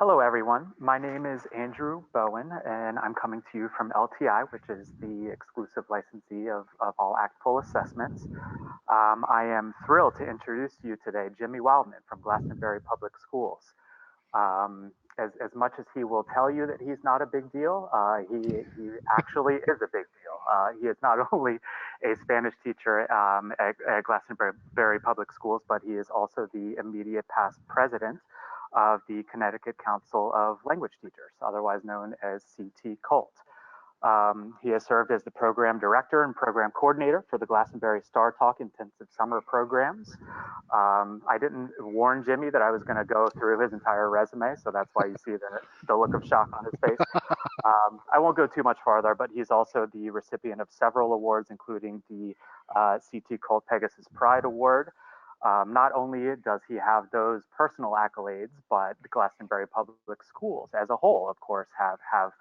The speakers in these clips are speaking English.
Hello, everyone. My name is Andrew Bowen, and I'm coming to you from LTI, which is the exclusive licensee of all AAPPL assessments. I am thrilled to introduce to you today Jimmy Wildman from Glastonbury Public Schools. As much as he will tell you that he's not a big deal, he actually is a big deal. He is not only a Spanish teacher at Glastonbury Public Schools, but he is also the immediate past president of the Connecticut Council of Language Teachers, otherwise known as CT Cult. He has served as the program director and program coordinator for the Glastonbury Star Talk intensive summer programs. I didn't warn Jimmy that I was going to go through his entire resume, so that's why you see the look of shock on his face. I won't go too much farther, but he's also the recipient of several awards, including the CT Cult Pegasus Pride Award. Not only does he have those personal accolades, but the Glastonbury Public Schools as a whole, of course, have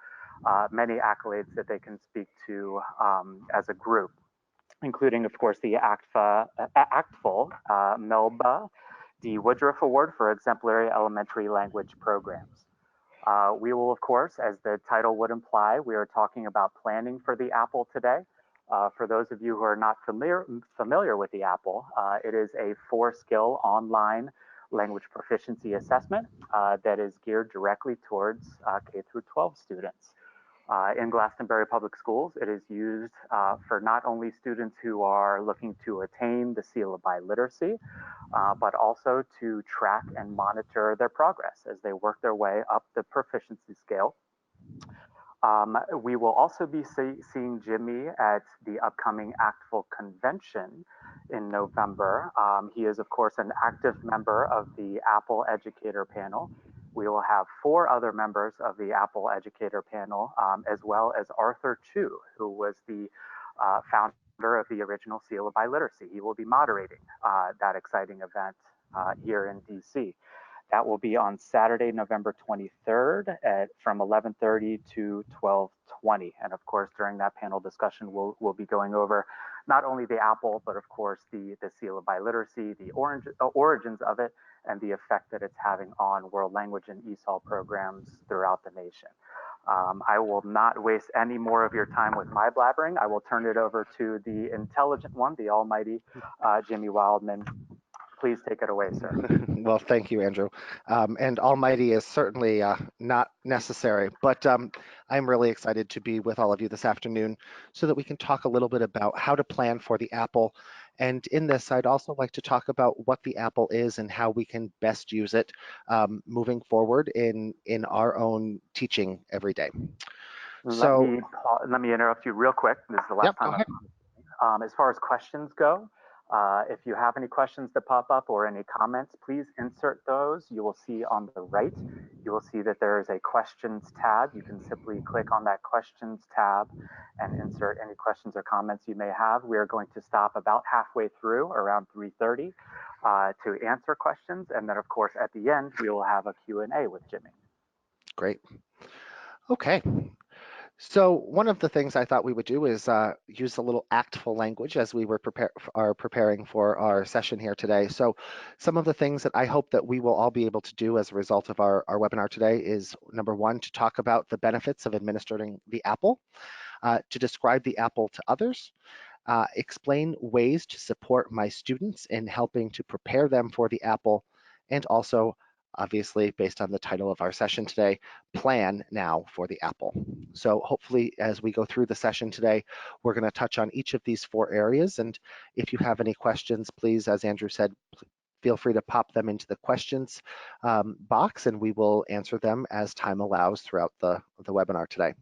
many accolades that they can speak to as a group, including, of course, the ACTFL Melba D. Woodruff Award for Exemplary Elementary Language Programs. We will, of course, as the title would imply, we are talking about planning for the AAPPL today. For those of you who are not familiar with the AAPPL, it is a 4-skill online language proficiency assessment that is geared directly towards K through 12 students. In Glastonbury Public Schools, it is used for not only students who are looking to attain the seal of biliteracy, but also to track and monitor their progress as they work their way up the proficiency scale. We will also be seeing Jimmy at the upcoming ACTFL convention in November. He is, of course, an active member of the AAPPL Educator Panel. We will have 4 other members of the AAPPL Educator Panel, as well as Arthur Chu, who was the founder of the original Seal of Biliteracy. He will be moderating that exciting event here in DC. That will be on Saturday, November 23rd from 11:30 to 12:20. And of course, during that panel discussion, we'll be going over not only the AAPPL, but of course, the Seal of Biliteracy, the origins of it, and the effect that it's having on world language and ESOL programs throughout the nation. I will not waste any more of your time with my blabbering. I will turn it over to the intelligent one, the almighty Jimmy Wildman. Please take it away, sir. Well, thank you, Andrew. And almighty is certainly not necessary, but I'm really excited to be with all of you this afternoon so that we can talk a little bit about how to plan for the AAPPL. And in this, I'd also like to talk about what the AAPPL is and how we can best use it moving forward in our own teaching every day. Let me interrupt you real quick. This is the last time. As far as questions go, if you have any questions that pop up or any comments, please insert those. You will see on the right, you will see that there is a questions tab. You can simply click on that questions tab and insert any questions or comments you may have. We are going to stop about halfway through, around 3:30, to answer questions. And then, of course, at the end, we will have a Q&A with Jimmy. Great. Okay. So one of the things I thought we would do is use a little ACTFL language as we were preparing for our session here today. So some of the things that I hope that we will all be able to do as a result of our webinar today is, number one, to talk about the benefits of administering the AAPPL, to describe the AAPPL to others, explain ways to support my students in helping to prepare them for the AAPPL, and also, obviously, based on the title of our session today, plan now for the AAPPL. So hopefully, as we go through the session today, we're going to touch on each of these 4 areas. And if you have any questions, please, as Andrew said, feel free to pop them into the questions box, and we will answer them as time allows throughout the webinar today.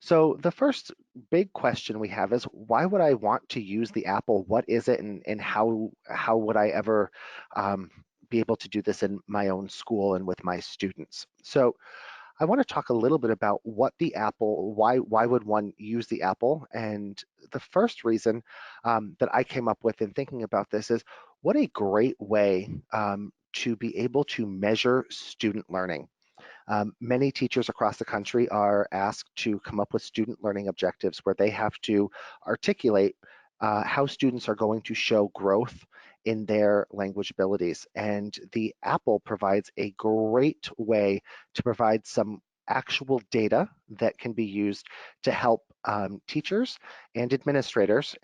So the first big question we have is, why would I want to use the AAPPL? What is it, and how would I ever be able to do this in my own school and with my students? So I want to talk a little bit about what the AAPPL, why would one use the AAPPL? And the first reason that I came up with in thinking about this is, what a great way to be able to measure student learning. Many teachers across the country are asked to come up with student learning objectives where they have to articulate how students are going to show growth in their language abilities. And the Apple provides a great way to provide some actual data that can be used to help teachers and administrators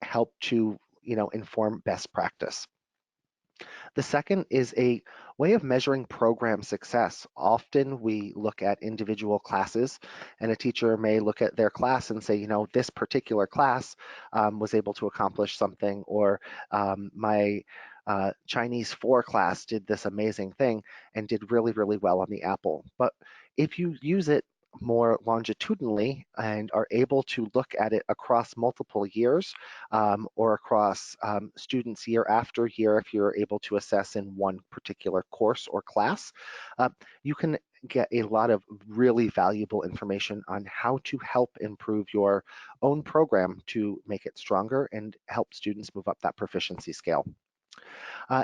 help to inform best practice. The second is a way of measuring program success. Often we look at individual classes, and a teacher may look at their class and say, this particular class was able to accomplish something, or my Chinese 4 class did this amazing thing and did really, really well on the Apple. But if you use it more longitudinally and are able to look at it across multiple years, or across students year after year, if you're able to assess in one particular course or class, uh, you can get a lot of really valuable information on how to help improve your own program to make it stronger and help students move up that proficiency scale.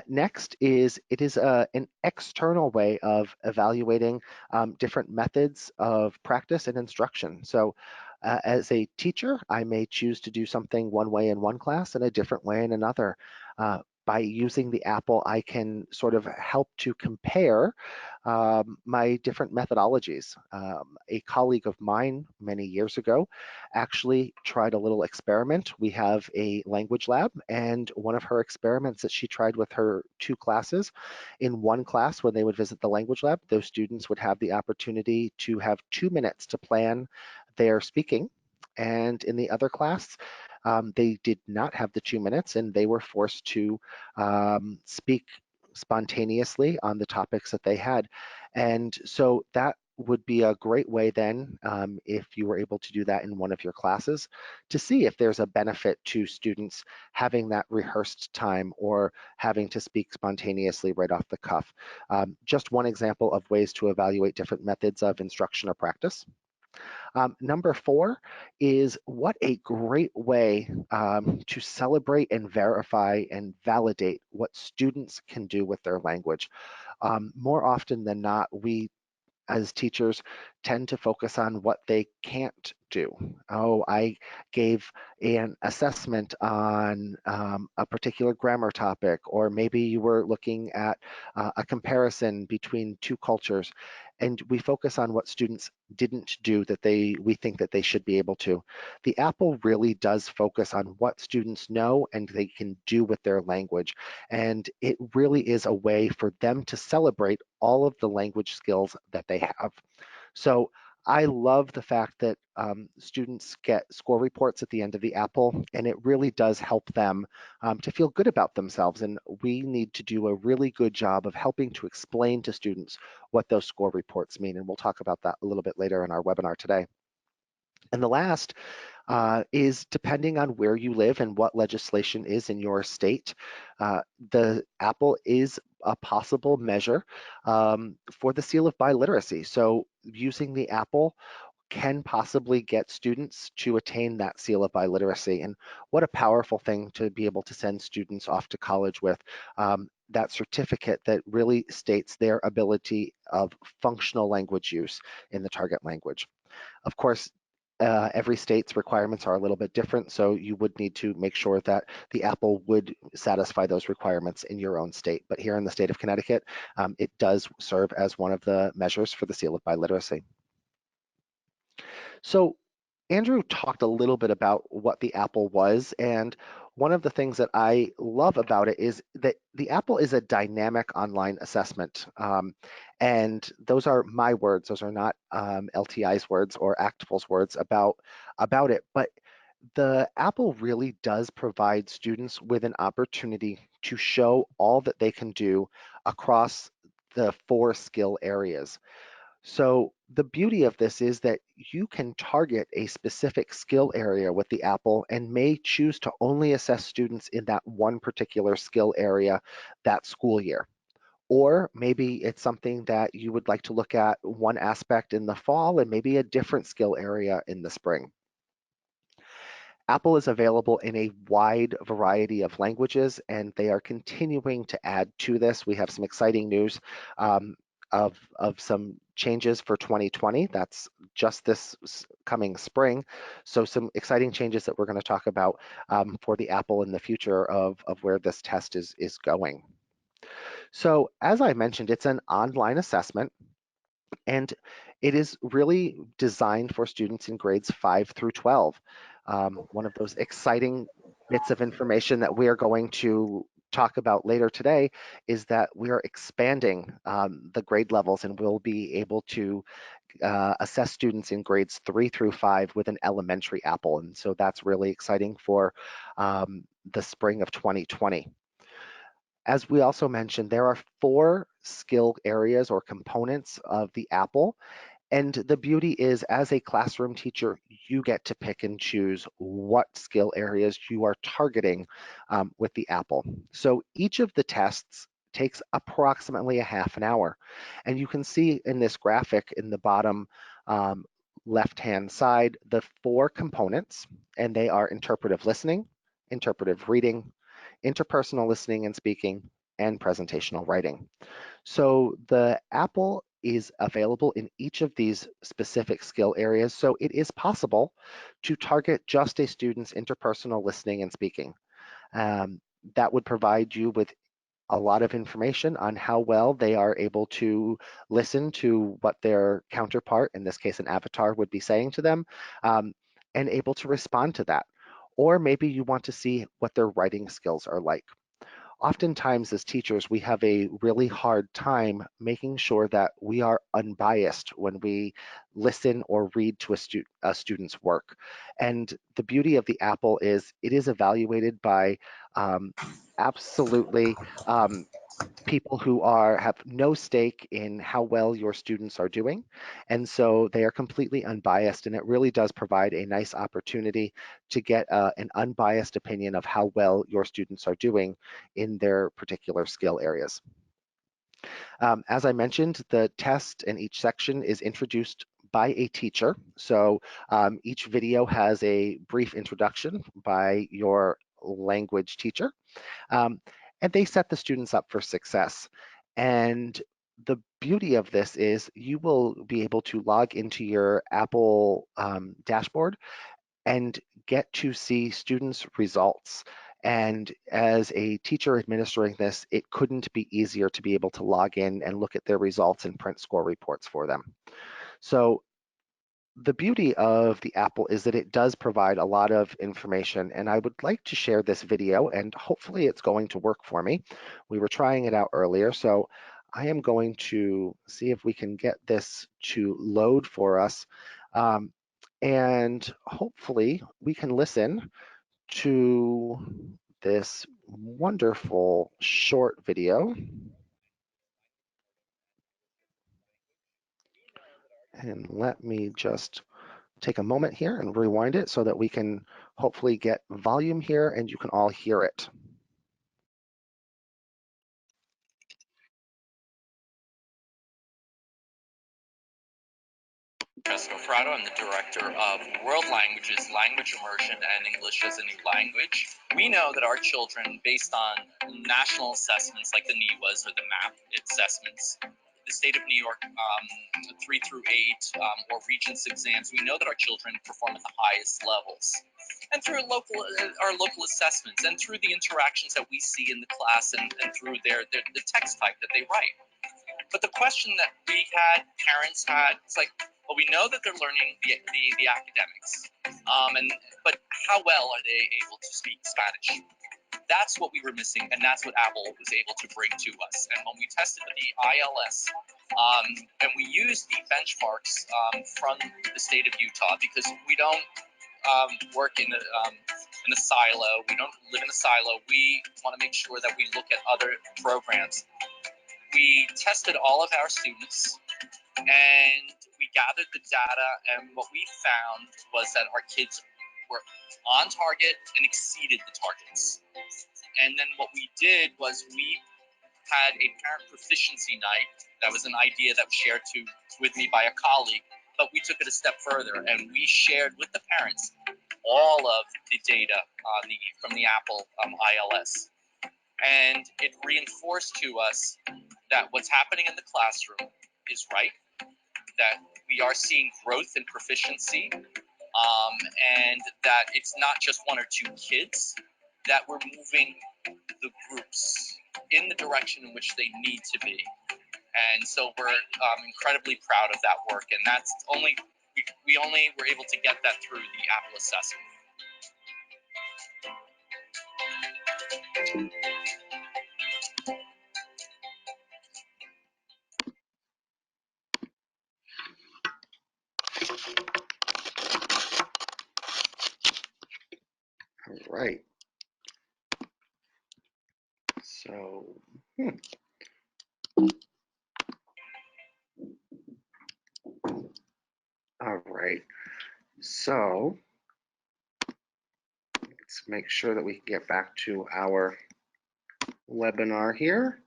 Next is it is an external way of evaluating different methods of practice and instruction. So as a teacher, I may choose to do something one way in one class and a different way in another. By using the Apple, I can sort of help to compare my different methodologies. A colleague of mine many years ago actually tried a little experiment. We have a language lab, and one of her experiments that she tried with her 2 classes, in one class when they would visit the language lab, those students would have the opportunity to have 2 minutes to plan their speaking. And in the other class, they did not have the 2 minutes, and they were forced to speak spontaneously on the topics that they had. And so that would be a great way then, if you were able to do that in one of your classes, to see if there's a benefit to students having that rehearsed time or having to speak spontaneously right off the cuff. Just one example of ways to evaluate different methods of instruction or practice. Number 4 is what a great way to celebrate and verify and validate what students can do with their language. More often than not, we as teachers tend to focus on what they can't do. Oh, I gave an assessment on a particular grammar topic, or maybe you were looking at a comparison between 2 cultures, and we focus on what students didn't do that we think that they should be able to. The Apple really does focus on what students know and they can do with their language, and it really is a way for them to celebrate all of the language skills that they have. So I love the fact that students get score reports at the end of the Apple, and it really does help them to feel good about themselves. And we need to do a really good job of helping to explain to students what those score reports mean. And we'll talk about that a little bit later in our webinar today. And the last is depending on where you live and what legislation is in your state. The Apple is a possible measure for the seal of biliteracy. So using the Apple can possibly get students to attain that seal of biliteracy. And what a powerful thing to be able to send students off to college with. That certificate that really states their ability of functional language use in the target language. Of course, every state's requirements are a little bit different, so you would need to make sure that the Apple would satisfy those requirements in your own state. But here in the state of Connecticut, it does serve as one of the measures for the seal of biliteracy. So Andrew talked a little bit about what the Apple was, and one of the things that I love about it is that the Apple is a dynamic online assessment. And those are my words, those are not LTI's words or AAPPL's words about it. But the Apple really does provide students with an opportunity to show all that they can do across the 4 skill areas. So the beauty of this is that you can target a specific skill area with the Apple and may choose to only assess students in that one particular skill area that school year. Or maybe it's something that you would like to look at one aspect in the fall and maybe a different skill area in the spring. Apple is available in a wide variety of languages, and they are continuing to add to this. We have some exciting news of some changes for 2020. That's just this coming spring. So some exciting changes that we're going to talk about for the Apple in the future of where this test is going. So as I mentioned, it's an online assessment, and it is really designed for students in grades 5 through 12. One of those exciting bits of information that we are going to talk about later today is that we are expanding the grade levels, and we'll be able to assess students in grades 3 through 5 with an elementary Apple. And so that's really exciting for the spring of 2020. As we also mentioned, there are 4 skill areas or components of the Apple. And the beauty is, as a classroom teacher, you get to pick and choose what skill areas you are targeting with the Apple. So each of the tests takes approximately a half an hour. And you can see in this graphic in the bottom left-hand side, the 4 components, and they are interpretive listening, interpretive reading, interpersonal listening and speaking, and presentational writing. So the Apple is available in each of these specific skill areas, so it is possible to target just a student's interpersonal listening and speaking. That would provide you with a lot of information on how well they are able to listen to what their counterpart, in this case an avatar, would be saying to them, and able to respond to that. Or maybe you want to see what their writing skills are like. Oftentimes as teachers, we have a really hard time making sure that we are unbiased when we listen or read to a student's work. And the beauty of the Apple is it is evaluated by um, absolutely people who have no stake in how well your students are doing. And so they are completely unbiased, and it really does provide a nice opportunity to get an unbiased opinion of how well your students are doing in their particular skill areas. As I mentioned, the test in each section is introduced by a teacher. So each video has a brief introduction by your language teacher. Um, and they set the students up for success. And the beauty of this is you will be able to log into your Apple dashboard and get to see students' results. And as a teacher administering this, it couldn't be easier to be able to log in and look at their results and print score reports for them. So the beauty of the Apple is that it does provide a lot of information, and I would like to share this video, and hopefully it's going to work for me. We were trying it out earlier, so I am going to see if we can get this to load for us, and hopefully we can listen to this wonderful short video. And let me just take a moment here and rewind it so that we can hopefully get volume here and you can all hear it. Francesco Frato. I'm the director of World Languages, Language Immersion, and English as a New Language. We know that our children, based on national assessments like the NEWAs or the MAP assessments, the state of New York 3 through 8 or Regents exams, we know that our children perform at the highest levels. And through our local assessments and through the interactions that we see in the class and through the text type that they write. But the question that we had, parents had, it's like, well, we know that they're learning the academics, but how well are they able to speak Spanish? That's what we were missing, and that's what Apple was able to bring to us. And when we tested the ILS, and we used the benchmarks from the state of Utah, because we don't work in a silo, we don't live in a silo. We want to make sure that we look at other programs. We tested all of our students and we gathered the data, and what we found was that our kids were on target and exceeded the targets. And then what we did was we had a parent proficiency night. That was an idea that was shared with me by a colleague, but we took it a step further and we shared with the parents all of the data from the Apple ILS. And it reinforced to us that what's happening in the classroom is right. that we are seeing growth in proficiency, and that it's not just one or two kids, that we're moving the groups in the direction in which they need to be. And so we're incredibly proud of that work, and that's only we only were able to get that through the AAPPL assessment. All right. So, all right. So let's make sure that we can get back to our webinar here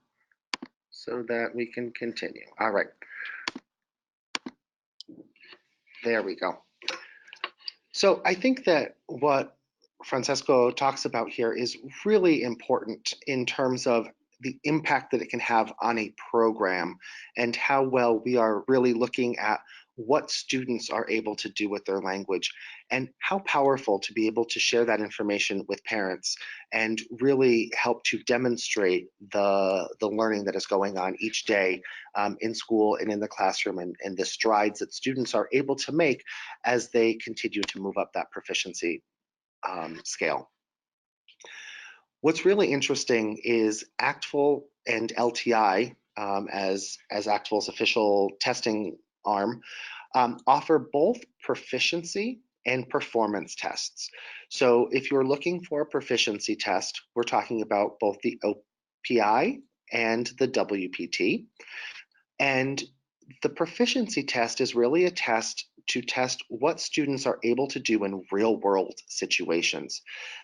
so that we can continue. All right. There we go. So I think that what Francesco talks about here is really important in terms of the impact that it can have on a program and how well we are really looking at what students are able to do with their language and how powerful to be able to share that information with parents and really help to demonstrate the learning that is going on each day in school and in the classroom, and the strides that students are able to make as they continue to move up that proficiency scale. What's really interesting is ACTFL and LTI, as ACTFL's official testing arm, offer both proficiency and performance tests. So if you're looking for a proficiency test, we're talking about both the OPI and the WPT. And the proficiency test is really a test to test what students are able to do in real world situations.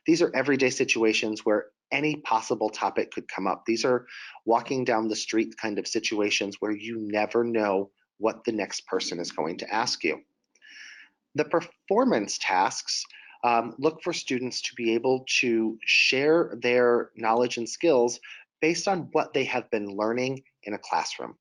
These are everyday situations where any possible topic could come up. These are walking down the street kind of situations where you never know what the next person is going to ask you. The performance tasks look for students to be able to share their knowledge and skills based on what they have been learning in a classroom.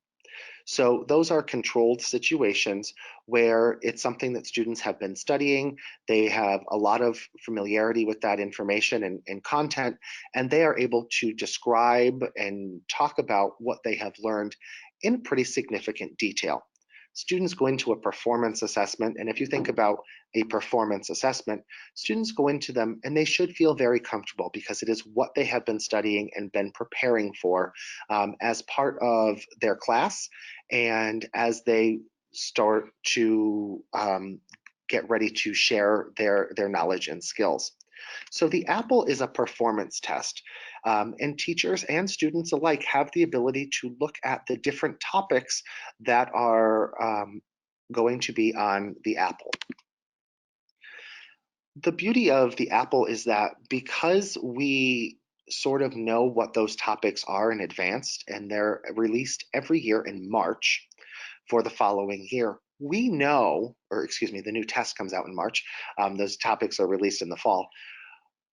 So those are controlled situations where it's something that students have been studying, they have a lot of familiarity with that information and content, and they are able to describe and talk about what they have learned in pretty significant detail. Students go into a performance assessment, and if you think about a performance assessment, students go into them and they should feel very comfortable because it is what they have been studying and been preparing for as part of their class and as they start to get ready to share their knowledge and skills. So the AAPPL is a performance test, and teachers and students alike have the ability to look at the different topics that are going to be on the AAPPL. The beauty of the AAPPL is that because we sort of know what those topics are in advance and they're released every year in March for the following year, we know, or excuse me, the new test comes out in March. Those topics are released in the fall.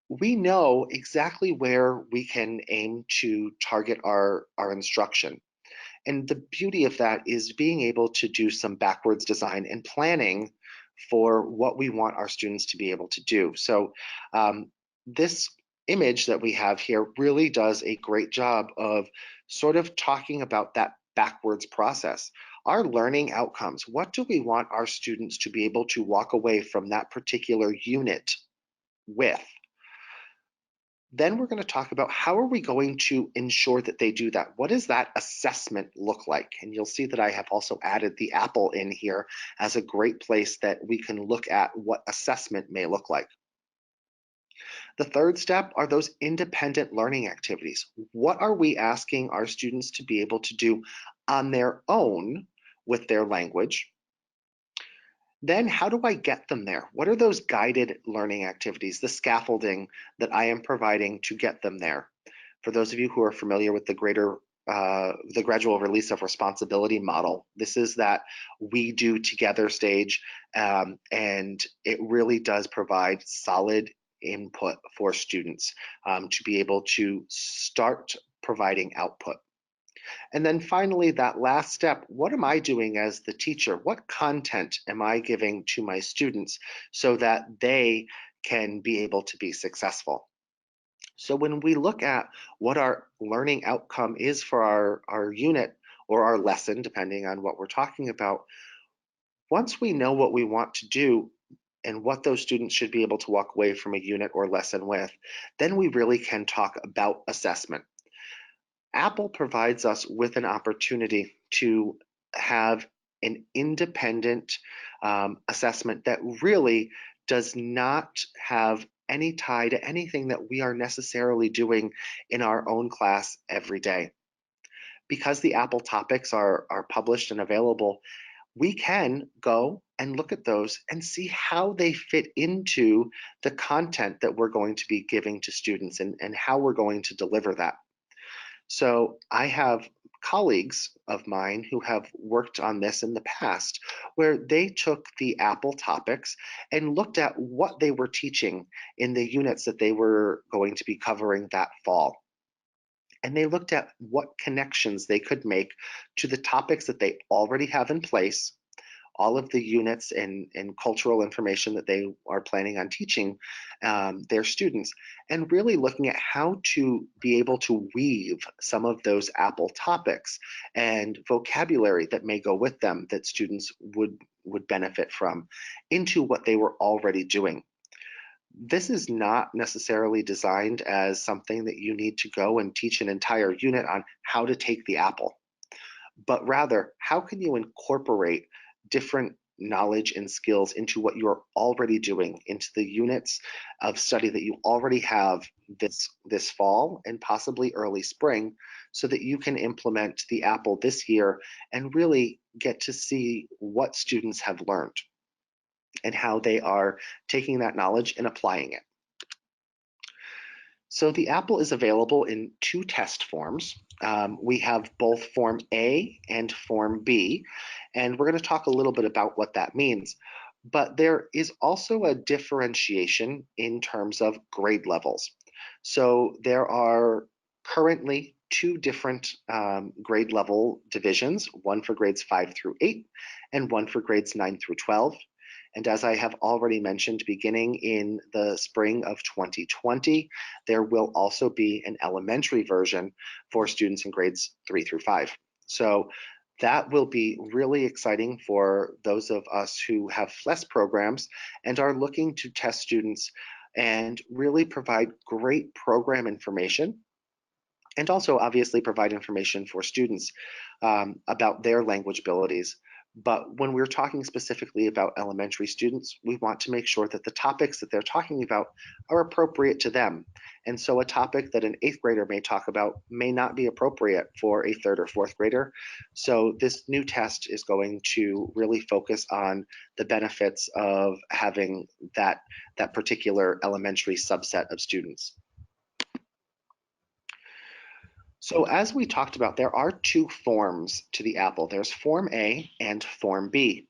We know exactly where we can aim to target our instruction. And the beauty of that is being able to do some backwards design and planning for what we want our students to be able to do. So this image that we have here really does a great job of sort of talking about that backwards process. Our learning outcomes, what do we want our students to be able to walk away from that particular unit with? Then we're going to talk about how are we going to ensure that they do that? What does that assessment look like? And you'll see that I have also added the AAPPL in here as a great place that we can look at what assessment may look like. The third step are those independent learning activities. What are we asking our students to be able to do on their own with their language? Then how do I get them there? What are those guided learning activities, the scaffolding that I am providing to get them there? For those of you who are familiar with the gradual release of responsibility model, this is that we do together stage, and it really does provide solid input for students to be able to start providing output. And then finally, that last step, what am I doing as the teacher? What content am I giving to my students so that they can be able to be successful? So when we look at what our learning outcome is for our unit or our lesson, depending on what we're talking about, once we know what we want to do and what those students should be able to walk away from a unit or lesson with, then we really can talk about assessment. Apple provides us with an opportunity to have an independent assessment that really does not have any tie to anything that we are necessarily doing in our own class every day. Because the Apple topics are published and available, we can go and look at those and see how they fit into the content that we're going to be giving to students and how we're going to deliver that. So I have colleagues of mine who have worked on this in the past, where they took the Apple topics and looked at what they were teaching in the units that they were going to be covering that fall. And they looked at what connections they could make to the topics that they already have in place, all of the units and cultural information that they are planning on teaching their students, and really looking at how to be able to weave some of those Apple topics and vocabulary that may go with them that students would benefit from into what they were already doing. This is not necessarily designed as something that you need to go and teach an entire unit on how to take the apple, but rather, how can you incorporate different knowledge and skills into what you're already doing, into the units of study that you already have this fall and possibly early spring, so that you can implement the Apple this year and really get to see what students have learned and how they are taking that knowledge and applying it. So the Apple is available in two test forms. We have both Form A and Form B, and we're going to talk a little bit about what that means. But there is also a differentiation in terms of grade levels. So there are currently two different grade level divisions, one for grades 5 through 8 and one for grades 9 through 12. And as I have already mentioned, beginning in the spring of 2020, there will also be an elementary version for students in grades 3 through 5. So that will be really exciting for those of us who have less programs and are looking to test students and really provide great program information, and also obviously provide information for students about their language abilities. But when we're talking specifically about elementary students, we want to make sure that the topics that they're talking about are appropriate to them. And so a topic that an 8th grader may talk about may not be appropriate for a 3rd or 4th grader. So this new test is going to really focus on the benefits of having that particular elementary subset of students. So as we talked about, there are two forms to the apple. There's Form A and Form B.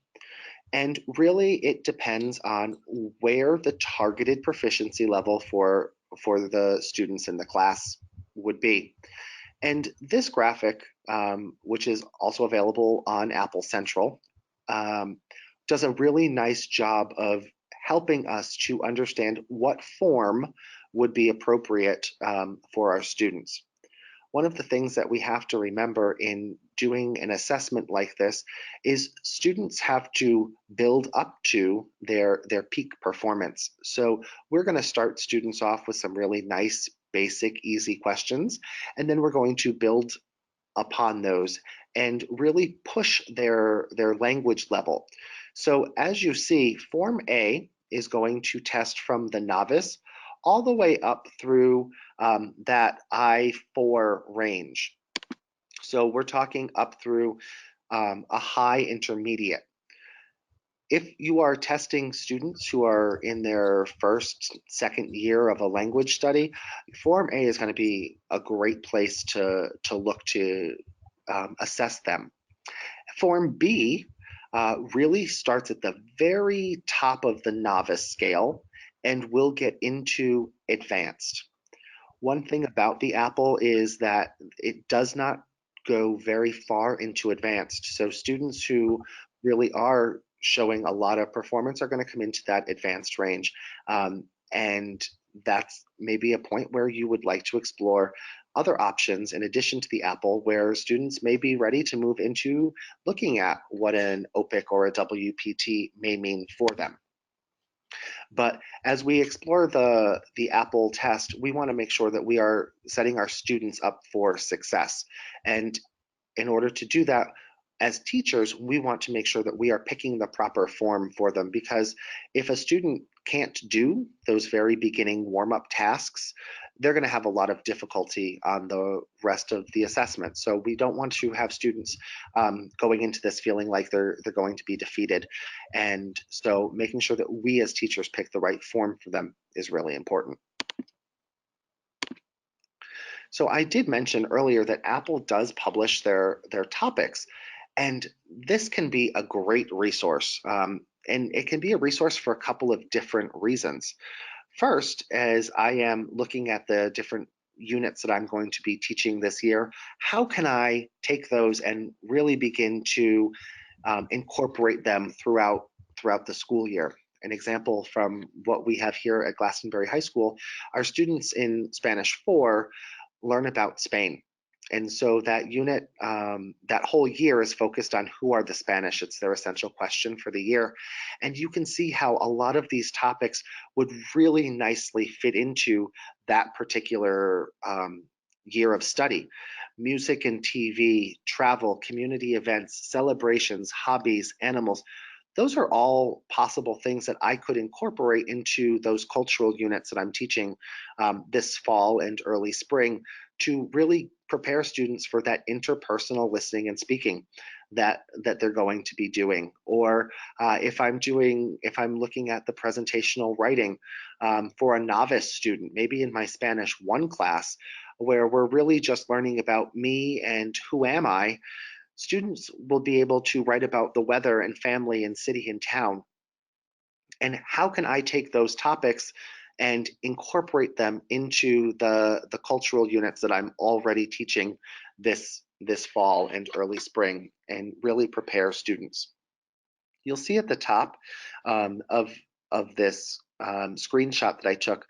And really it depends on where the targeted proficiency level for the students in the class would be. And this graphic, which is also available on Apple Central, does a really nice job of helping us to understand what form would be appropriate for our students. One of the things that we have to remember in doing an assessment like this is students have to build up to their peak performance. So we're going to start students off with some really nice, basic, easy questions, and then we're going to build upon those and really push their language level. So as you see, Form A is going to test from the novice all the way up through that I4 range. So we're talking up through a high intermediate. If you are testing students who are in their first, second year of a language study, Form A is going to be a great place to look to assess them. Form B really starts at the very top of the novice scale and will get into advanced. One thing about the apple is that it does not go very far into advanced. So students who really are showing a lot of performance are going to come into that advanced range. And that's maybe a point where you would like to explore other options in addition to the AAPPL, where students may be ready to move into looking at what an OPIC or a WPT may mean for them. But as we explore the AAPPL test, we want to make sure that we are setting our students up for success. And in order to do that, as teachers, we want to make sure that we are picking the proper form for them, because if a student can't do those very beginning warm-up tasks, they're going to have a lot of difficulty on the rest of the assessment. So we don't want to have students going into this feeling like they're going to be defeated. And so making sure that we as teachers pick the right form for them is really important. So I did mention earlier that AAPPL does publish their topics, and this can be a great resource. And it can be a resource for a couple of different reasons. First, as I am looking at the different units that I'm going to be teaching this year, how can I take those and really begin to incorporate them throughout the school year? An example from what we have here at Glastonbury High School, our students in Spanish 4 learn about Spain. And so that unit, that whole year is focused on who are the Spanish. It's their essential question for the year. And you can see how a lot of these topics would really nicely fit into that particular year of study. Music and TV, travel, community events, celebrations, hobbies, animals. Those are all possible things that I could incorporate into those cultural units that I'm teaching this fall and early spring to really prepare students for that interpersonal listening and speaking that they're going to be doing. Or if I'm looking at the presentational writing for a novice student, maybe in my Spanish 1 class, where we're really just learning about me and who am I, students will be able to write about the weather and family and city and town. And how can I take those topics and incorporate them into the cultural units that I'm already teaching this fall and early spring, and really prepare students? You'll see at the top of this screenshot that I took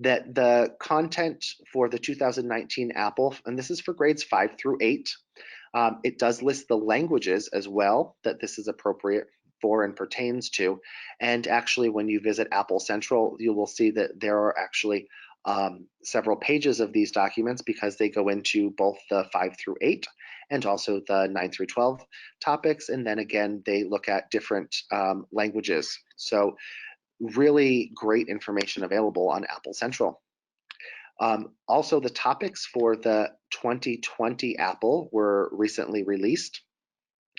that the content for the 2019 AAPPL, and this is for grades 5 through 8, it does list the languages as well that this is appropriate for and pertains to. And actually, when you visit AAPPL Central, you will see that there are actually several pages of these documents, because they go into both the 5 through 8 and also the 9 through 12 topics. And then again, they look at different languages. So really great information available on AAPPL Central. Also, the topics for the 2020 AAPPL were recently released.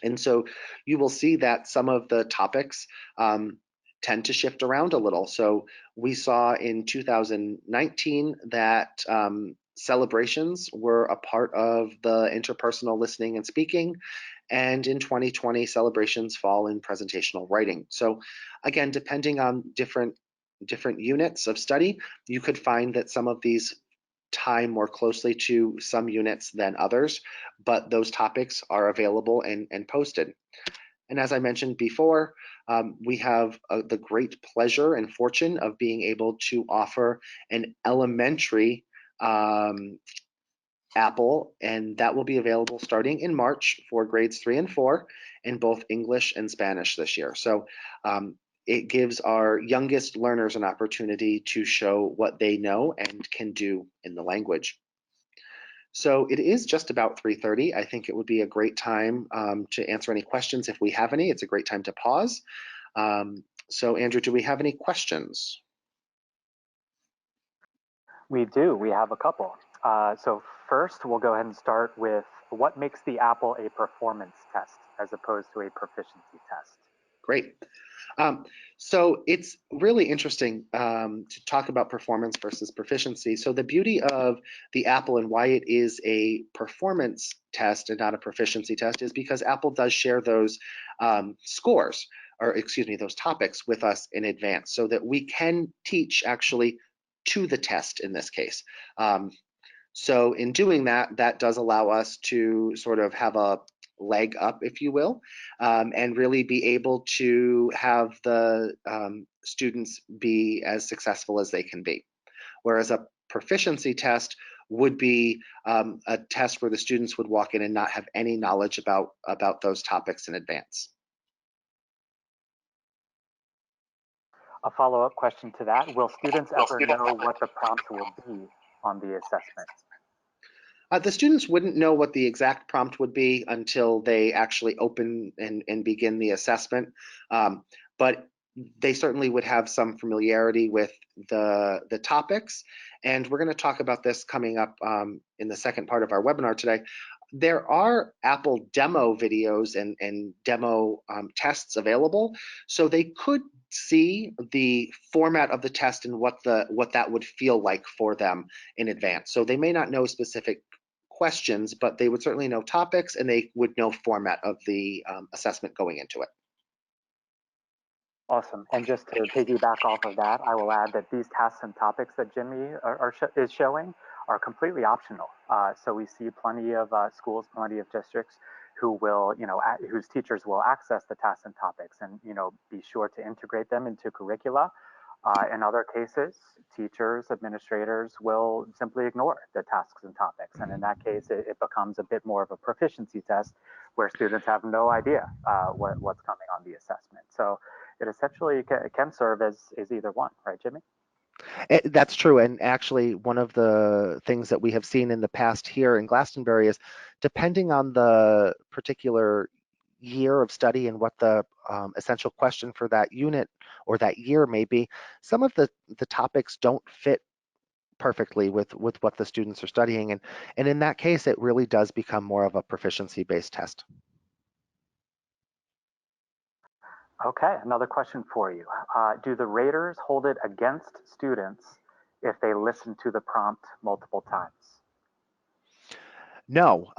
And so you will see that some of the topics tend to shift around a little. So we saw in 2019 that celebrations were a part of the interpersonal listening and speaking. And in 2020, celebrations fall in presentational writing. So again, depending on different units of study, you could find that some of these tie more closely to some units than others, but those topics are available and posted. And as I mentioned before, we have the great pleasure and fortune of being able to offer an elementary AAPPL, and that will be available starting in March for grades 3 and 4 in both English and Spanish this year. So it gives our youngest learners an opportunity to show what they know and can do in the language. So it is just about 3:30. I think it would be a great time to answer any questions if we have any. It's a great time to pause. So Andrew, do we have any questions? We do. We have a couple. So first, we'll go ahead and start with what makes the AAPPL a performance test as opposed to a proficiency test? Great. So it's really interesting to talk about performance versus proficiency. So the beauty of the AAPPL and why it is a performance test and not a proficiency test is because AAPPL does share those scores, or excuse me, those topics with us in advance, so that we can teach actually to the test in this case. So in doing that, that does allow us to sort of have a leg up, if you will, and really be able to have the students be as successful as they can be. Whereas a proficiency test would be a test where the students would walk in and not have any knowledge about those topics in advance. A follow-up question to that, will students ever know what the prompts will be on the assessment? The students wouldn't know what the exact prompt would be until they actually open and begin the assessment, but they certainly would have some familiarity with the topics. And we're going to talk about this coming up in the second part of our webinar today. There are Apple demo videos and demo tests available, so they could see the format of the test and what that would feel like for them in advance. So they may not know specific questions, but they would certainly know topics and they would know format of the assessment going into it. Awesome. And just to piggyback off of that, I will add that these tasks and topics that Jimmy is showing are completely optional. So we see plenty of schools, plenty of districts who will, whose teachers will access the tasks and topics and, be sure to integrate them into curricula. In other cases, teachers, administrators will simply ignore the tasks and topics. And in that case, it becomes a bit more of a proficiency test where students have no idea what's coming on the assessment. So it essentially can serve as either one, right, Jimmy? That's true. And actually, one of the things that we have seen in the past here in Glastonbury is depending on the particular year of study and what the essential question for that unit or that year may be, some of the topics don't fit perfectly with what the students are studying. And in that case, it really does become more of a proficiency-based test. Okay, another question for you. Do the raters hold it against students if they listen to the prompt multiple times? No,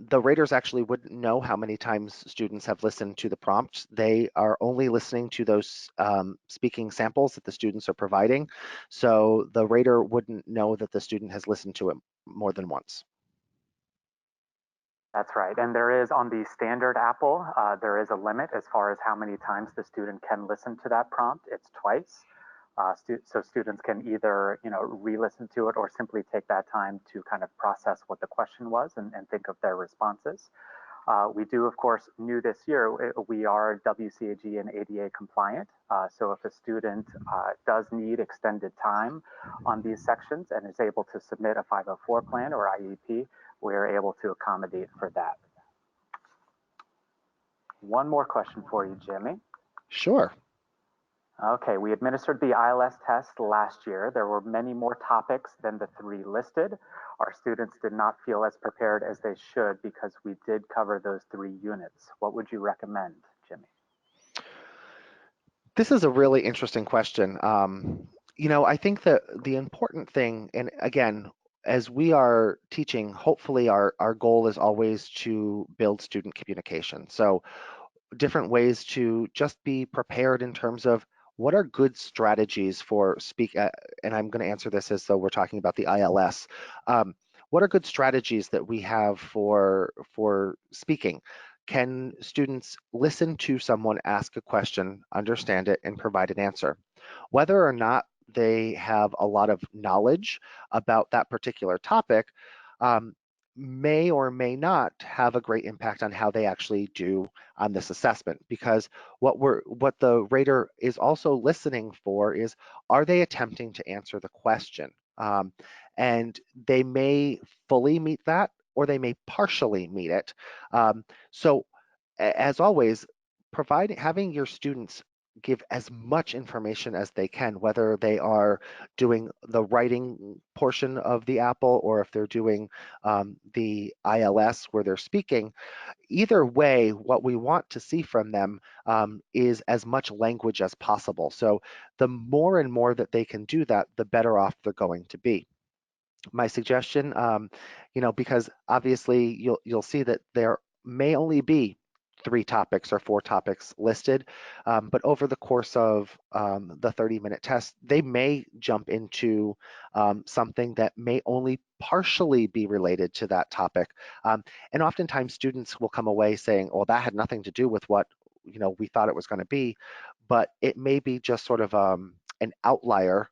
the raters actually wouldn't know how many times students have listened to the prompt. They are only listening to those speaking samples that the students are providing. So the rater wouldn't know that the student has listened to it more than once. That's right. And there is on the standard Apple, there is a limit as far as how many times the student can listen to that prompt. It's twice. So students can either, re-listen to it or simply take that time to kind of process what the question was and think of their responses. We do, of course, new this year, we are WCAG and ADA compliant. So if a student does need extended time on these sections and is able to submit a 504 plan or IEP, we're able to accommodate for that. One more question for you, Jimmy. Sure. Okay, we administered the ILS test last year. There were many more topics than the 3 listed. Our students did not feel as prepared as they should because we did cover those 3 units. What would you recommend, Jimmy? This is a really interesting question. I think that the important thing, and again, as we are teaching, hopefully our goal is always to build student communication. So different ways to just be prepared in terms of what are good strategies for and I'm going to answer this as though we're talking about the ILS. What are good strategies that we have for speaking? Can students listen to someone ask a question, understand it, and provide an answer? Whether or not they have a lot of knowledge about that particular topic, um, may or may not have a great impact on how they actually do on this assessment, because what the rater is also listening for is, are they attempting to answer the question? And they may fully meet that or they may partially meet it. So as always, having your students give as much information as they can, whether they are doing the writing portion of the Apple or if they're doing the ILS where they're speaking. Either way, what we want to see from them is as much language as possible. So the more and more that they can do that, the better off they're going to be. My suggestion, because obviously you'll see that there may only be 3 topics or 4 topics listed. But over the course of the 30-minute test, they may jump into something that may only partially be related to that topic. And oftentimes students will come away saying, well, that had nothing to do with what we thought it was going to be, but it may be just sort of an outlier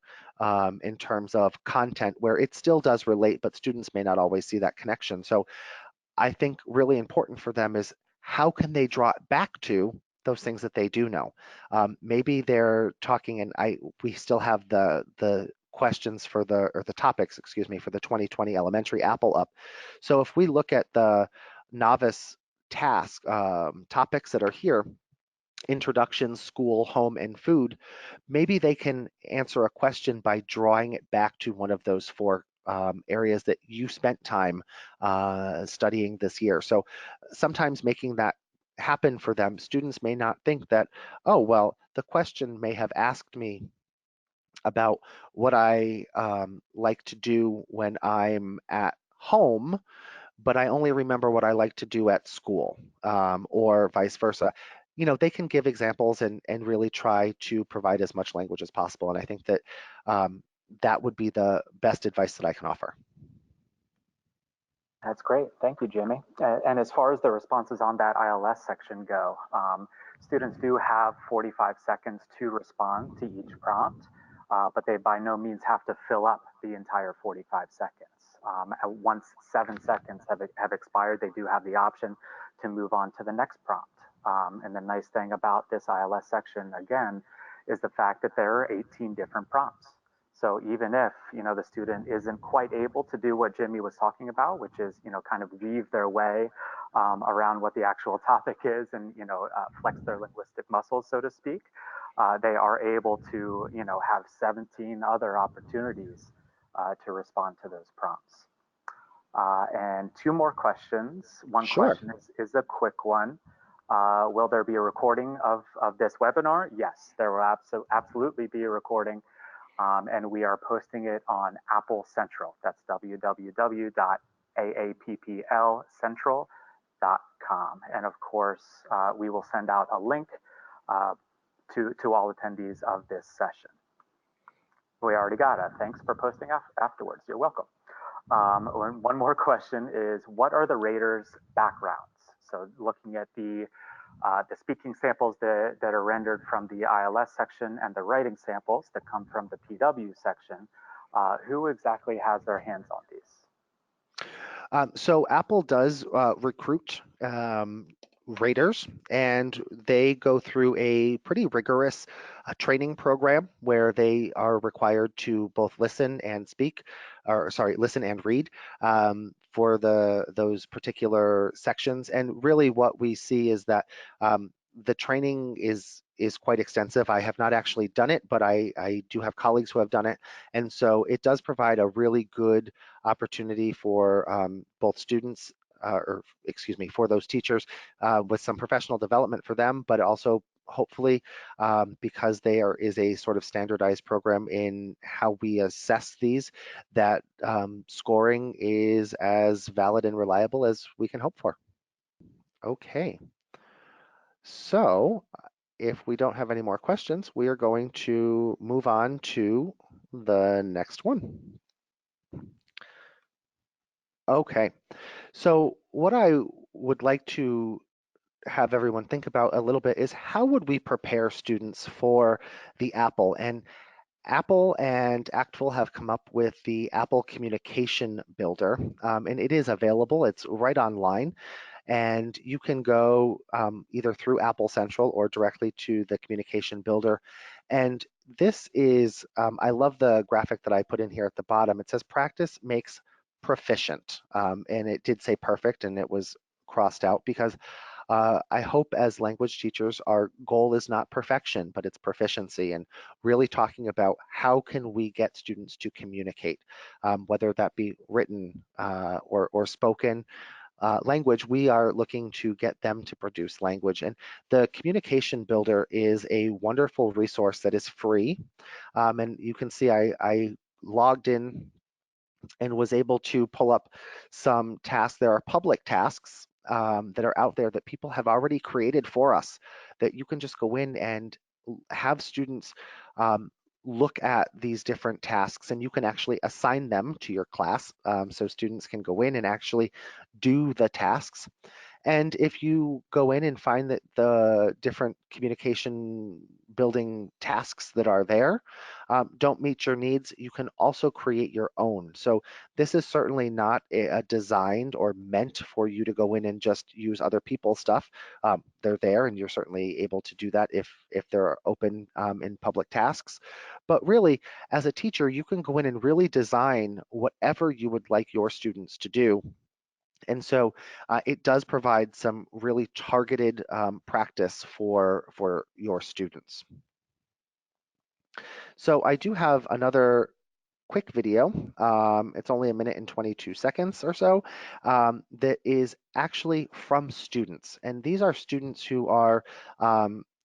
in terms of content where it still does relate, but students may not always see that connection. So I think really important for them is how can they draw it back to those things that they do know. Maybe they're talking, and we still have the questions for the topics, excuse me, for the 2020 elementary AAPPL up. So if we look at the novice task topics that are here, introduction, school, home, and food, maybe they can answer a question by drawing it back to one of those 4 areas that you spent time studying this year. So sometimes making that happen for them, students may not think that, oh, well, the question may have asked me about what I like to do when I'm at home, but I only remember what I like to do at school, or vice versa. They can give examples and really try to provide as much language as possible. And I think that that would be the best advice that I can offer. That's great. Thank you, Jimmy. And as far as the responses on that ILS section go, students do have 45 seconds to respond to each prompt, but they by no means have to fill up the entire 45 seconds. Once 7 seconds have expired, they do have the option to move on to the next prompt. And the nice thing about this ILS section, again, is the fact that there are 18 different prompts. So even if the student isn't quite able to do what Jimmy was talking about, which is kind of weave their way around what the actual topic is and flex their linguistic muscles, so to speak, they are able to have 17 other opportunities to respond to those prompts. And 2 more questions. One Sure. question is a quick one. Will there be a recording of this webinar? Yes, there will absolutely be a recording. And we are posting it on Apple Central. That's www.AAPPLcentral.com. And of course, we will send out a link to all attendees of this session. We already got it. Thanks for posting afterwards. You're welcome. One more question is, what are the raters' backgrounds? So looking at the speaking samples that are rendered from the ILS section and the writing samples that come from the PW section, who exactly has their hands on these? So Apple does recruit raters, and they go through a pretty rigorous training program where they are required to both listen and speak, or sorry, listen and read for those particular sections. And really, what we see is that the training is quite extensive. I have not actually done it, but I do have colleagues who have done it, and so it does provide a really good opportunity for both students, or excuse me, for those teachers with some professional development for them, but also hopefully because there is a sort of standardized program in how we assess these, that scoring is as valid and reliable as we can hope for. Okay, so if we don't have any more questions, we are going to move on to the next one. Okay, so what I would like to have everyone think about a little bit is how would we prepare students for the AAPPL? And Apple and ACTFL have come up with the Apple Communication Builder, and it is available. It's right online, and you can go either through Apple Central or directly to the Communication Builder. And this is, I love the graphic that I put in here at the bottom. It says practice makes proficient, and it did say perfect, and it was crossed out because I hope as language teachers, our goal is not perfection, but it's proficiency, and really talking about how can we get students to communicate, whether that be written or spoken language. We are looking to get them to produce language. And the Communication Builder is a wonderful resource that is free. And you can see I logged in and was able to pull up some tasks. There are public tasks that are out there that people have already created for us that you can just go in and have students um, look at these different tasks, and you can actually assign them to your class, so students can go in and actually do the tasks. And if you go in and find that the different communication building tasks that are there don't meet your needs, you can also create your own. So this is certainly not a designed or meant for you to go in and just use other people's stuff. They're there, and you're certainly able to do that if they're open in public tasks. But really, as a teacher, you can go in and really design whatever you would like your students to do, and so it does provide some really targeted practice for your students. So I do have another quick video. It's only a minute and 22 seconds or so, that is actually from students. And these are students who are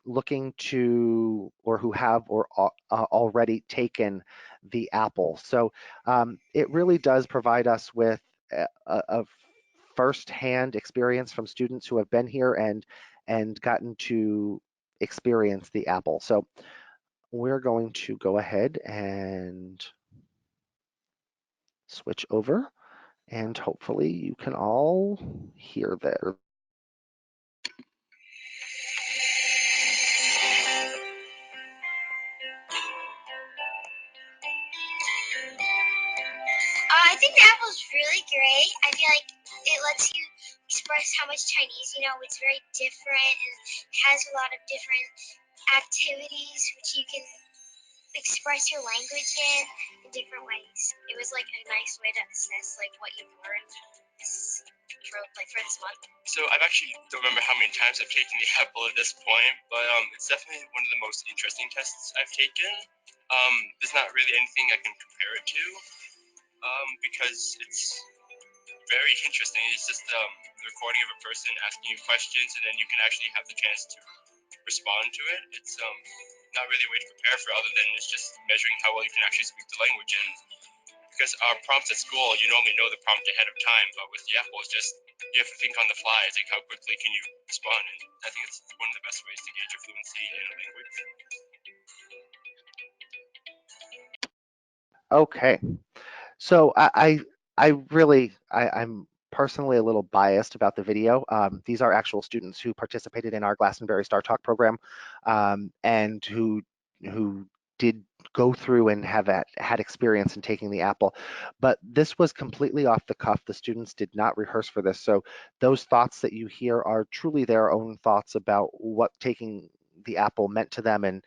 looking to, or who have or already taken the apple. So it really does provide us with a first-hand experience from students who have been here and gotten to experience the apple. So we're going to go ahead and switch over, and hopefully you can all hear there. I think the apple is really great. I feel like it lets you express how much Chinese you know. It's very different and has a lot of different activities which you can express your language in different ways. It was like a nice way to assess like what you've learned for this month. So I've actually don't remember how many times I've taken the apple at this point, but it's definitely one of the most interesting tests I've taken. There's not really anything I can compare it to, because it's very interesting. It's just the recording of a person asking you questions, and then you can actually have the chance to respond to it. It's not really a way to prepare for, other than it's just measuring how well you can actually speak the language. And because our prompts at school, you normally know the prompt ahead of time, but with the apple, it's just you have to think on the fly. It's like how quickly can you respond, and I think it's one of the best ways to gauge your fluency in a language. Okay, so I'm personally a little biased about the video. These are actual students who participated in our Glastonbury Star Talk program, and who did go through and had experience in taking the apple. But this was completely off the cuff. The students did not rehearse for this. So those thoughts that you hear are truly their own thoughts about what taking the apple meant to them, and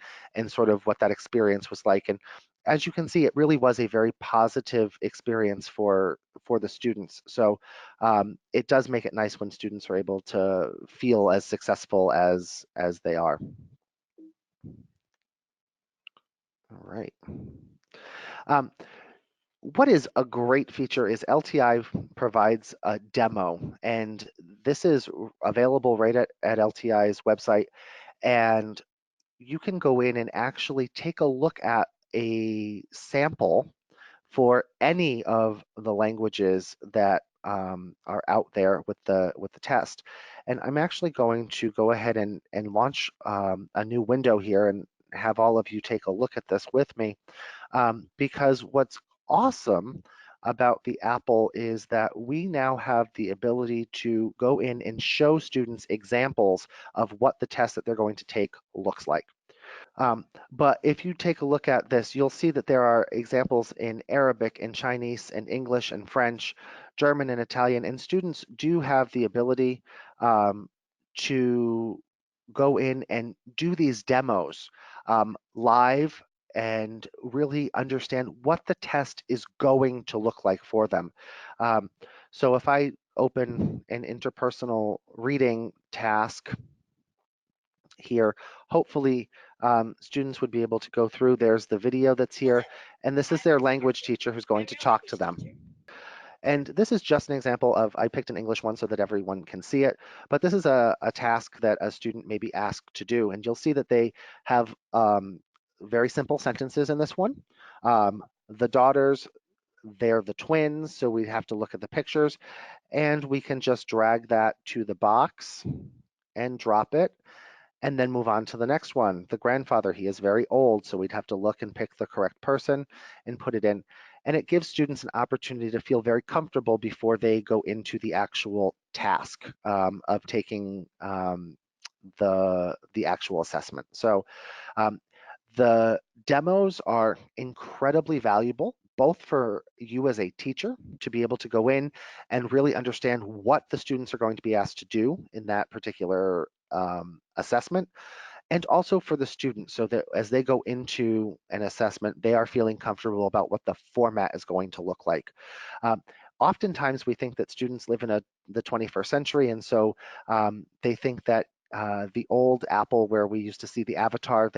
sort of what that experience was like. And as you can see, it really was a very positive experience for the students. So it does make it nice when students are able to feel as successful as they are. All right. Um, what is a great feature is LTI provides a demo, and this is available right at LTI's website. And you can go in and actually take a look at a sample for any of the languages that are out there with the test. And I'm actually going to go ahead and launch a new window here and have all of you take a look at this with me, because what's awesome about the Apple is that we now have the ability to go in and show students examples of what the test that they're going to take looks like. But if you take a look at this, you'll see that there are examples in Arabic and Chinese and English and French, German and Italian, and students do have the ability to go in and do these demos live and really understand what the test is going to look like for them. Um, so if I open an interpersonal reading task here, hopefully students would be able to go through. There's the video that's here, and this is their language teacher who's going to talk to them. And this is just an example of, I picked an English one so that everyone can see it, but this is a task that a student may be asked to do. And you'll see that they have very simple sentences in this one. The daughters they're the twins, so we have to look at the pictures, and we can just drag that to the box and drop it, and then move on to the next one. The grandfather, he is very old, so we'd have to look and pick the correct person and put it in. And it gives students an opportunity to feel very comfortable before they go into the actual task of taking the actual assessment. So um, the demos are incredibly valuable, both for you as a teacher to be able to go in and really understand what the students are going to be asked to do in that particular assessment, and also for the students, so that as they go into an assessment, they are feeling comfortable about what the format is going to look like. Um, Oftentimes we think that students live in the 21st century, and so they think that the old Apple, where we used to see the avatar,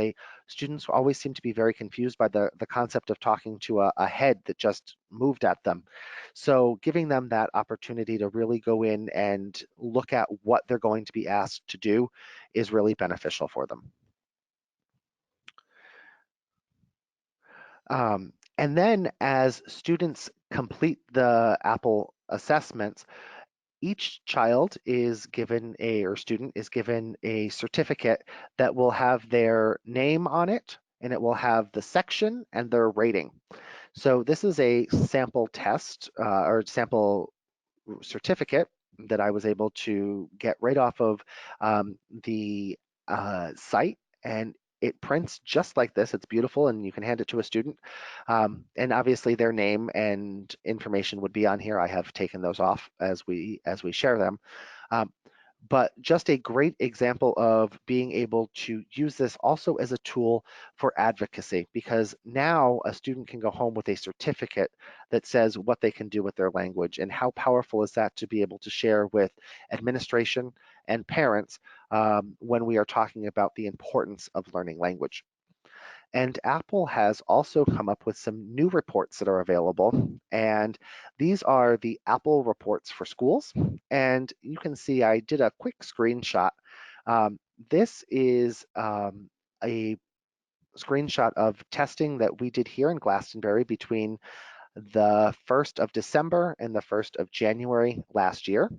students always seem to be very confused by the concept of talking to a head that just moved at them. So giving them that opportunity to really go in and look at what they're going to be asked to do is really beneficial for them. And then as students complete the Apple assessments, each child is given or student is given a certificate that will have their name on it, and it will have the section and their rating. So this is a sample test or sample certificate that I was able to get right off of the site, and it prints just like this. It's beautiful, and you can hand it to a student. And obviously, their name and information would be on here. I have taken those off as we share them. Um, but just a great example of being able to use this also as a tool for advocacy, because now a student can go home with a certificate that says what they can do with their language. And how powerful is that to be able to share with administration and parents when we are talking about the importance of learning language. And Apple has also come up with some new reports that are available. And these are the Apple reports for schools. And you can see I did a quick screenshot. This is a screenshot of testing that we did here in Glastonbury between the 1st of December and the 1st of January last year.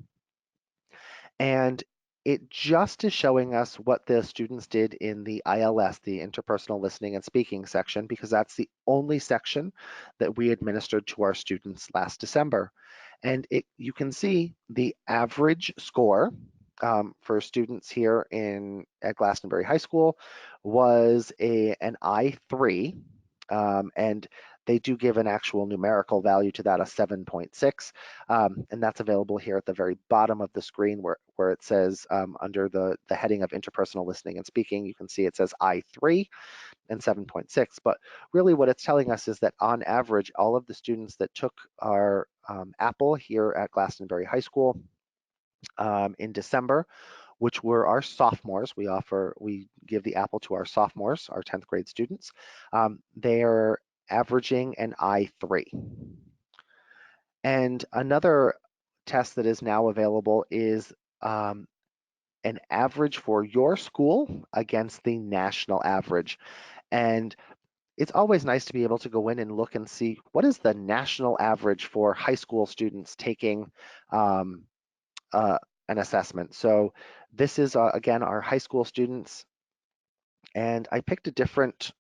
And it just is showing us what the students did in the ILS, the interpersonal listening and speaking section, because that's the only section that we administered to our students last December. And you can see the average score for students here at Glastonbury High School was an I3, and they do give an actual numerical value to that, a 7.6, and that's available here at the very bottom of the screen where it says under the heading of interpersonal listening and speaking, you can see it says I3 and 7.6. But really what it's telling us is that on average, all of the students that took our Apple here at Glastonbury High School in December, which were our sophomores. We give the Apple to our sophomores, our 10th grade students. They're averaging an I3. And another test that is now available is an average for your school against the national average. And it's always nice to be able to go in and look and see what is the national average for high school students taking um, an assessment. So this is, again, our high school students. And I picked a different,